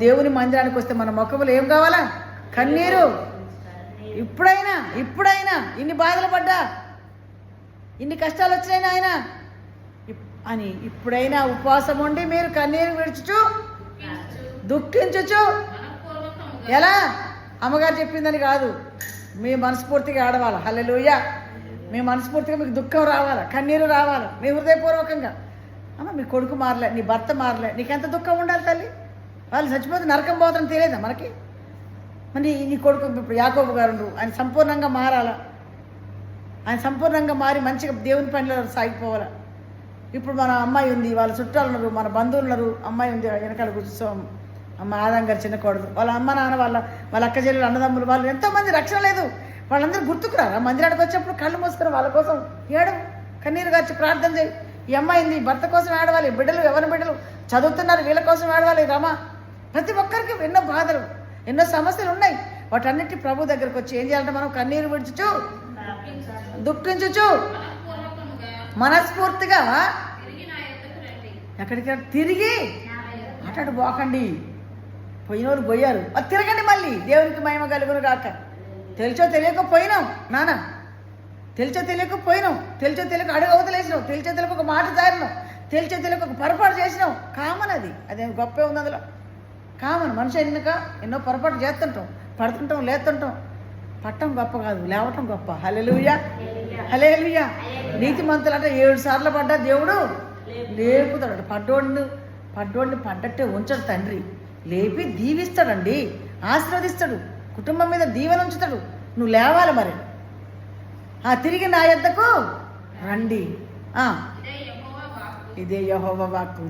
దేవుని మందిరానికి వస్తే మన ముఖములు ఏం కావాలా? కన్నీరు. ఇప్పుడైనా ఇన్ని బాధలు పడ్డా, ఇన్ని కష్టాలు వచ్చినాయి ఆయన అని ఇప్పుడైనా ఉపవాసం ఉండి మీరు కన్నీరు విడుచుచు దుఃఖించుచు. ఎలా? అమ్మగారు చెప్పిందని కాదు, మీ మనస్ఫూర్తిగా ఆడవాలా. హల్లెలూయా. మీ మనస్ఫూర్తిగా మీకు దుఃఖం రావాలా, కన్నీరు రావాలా, మీ హృదయపూర్వకంగా. అమ్మ మీ కొడుకు మారలే, నీ భర్త మారలే, నీకెంత దుఃఖం ఉండాలి తల్లి? వాళ్ళు చచ్చిపోతే నరకం పోతారని తెలియదా మనకి? మరి నీ కొడుకు ఇప్పుడు యాకోబు గారు ఆయన సంపూర్ణంగా మారాలా, ఆయన సంపూర్ణంగా మారి మంచిగా దేవుని పనిలో సాగిపోవాలా. ఇప్పుడు మన అమ్మాయి ఉంది, వాళ్ళ చుట్టాలు ఉన్నారు, మన బంధువులు ఉన్నారు. అమ్మాయి ఉంది వెనకాల కూర్చోం, అమ్మ ఆదాం గారు చిన్న కొడుకు, వాళ్ళ అమ్మ నాన్న, వాళ్ళ అక్క చెల్లెలు, అన్నదమ్ములు, వాళ్ళు ఎంతోమంది రక్షణ లేదు. వాళ్ళందరూ గుర్తుకురారా? మందిరానికి వచ్చేప్పుడు కళ్ళు మూసుకుని వాళ్ళ కోసం ఏడు కన్నీరు గార్చి ప్రార్థన చేయి. ఈ అమ్మాయింది భర్త కోసం ఆడవాలి, బిడ్డలు ఎవరి బిడ్డలు చదువుతున్నారు వీళ్ళ కోసం ఆడవాలి. రమా ప్రతి ఒక్కరికి ఎన్నో బాధలు, ఎన్నో సమస్యలు ఉన్నాయి. వాటన్నిటి ప్రభు దగ్గరకు వచ్చి ఏం చేయాలంటే మనం కన్నీరు విడుచుచు దుఃఖించుచు మనస్ఫూర్తిగా ఎక్కడికి తిరిగి అటు పోకండి. పోయిన వాళ్ళు పోయారు, అది తిరగండి మళ్ళీ. దేవునికి మహిమ కలుగును గాక. తెలిసో తెలియక పోయినాం నాన్న, తెలిసో తెలియక పోయినాం, తెలిసో తెలియక అడుగు అవతలేసినావు, తెలిసో తెలియక ఒక మాట జారినావు, తెలిసో తెలియక ఒక పొరపాటు చేసినావు. కామన్ అదేం గొప్పే ఉంది అందులో. కామన్. మనిషి ఎన్నిక ఎన్నో పొరపాటు చేస్తుంటాం, పడుతుంటాం, లేస్తుంటాం. పట్టం గొప్ప కాదు, లేవటం గొప్ప. హల్లెలూయా, హల్లెలూయా. నీతిమంతులు అంటే 7 సార్లు పడ్డా దేవుడు లేపుతాడు. పడ్డోడిని పడ్డట్టే ఉంచడు తండ్రి, లేపి దీవిస్తాడండి, ఆశీర్వదిస్తాడు, కుటుంబం మీద దీవెన ఉంచుతాడు. నువ్వు లేవాలి మరి. తిరిగి నా యొద్దకు రండి. ఇదే యెహోవా వాక్కు.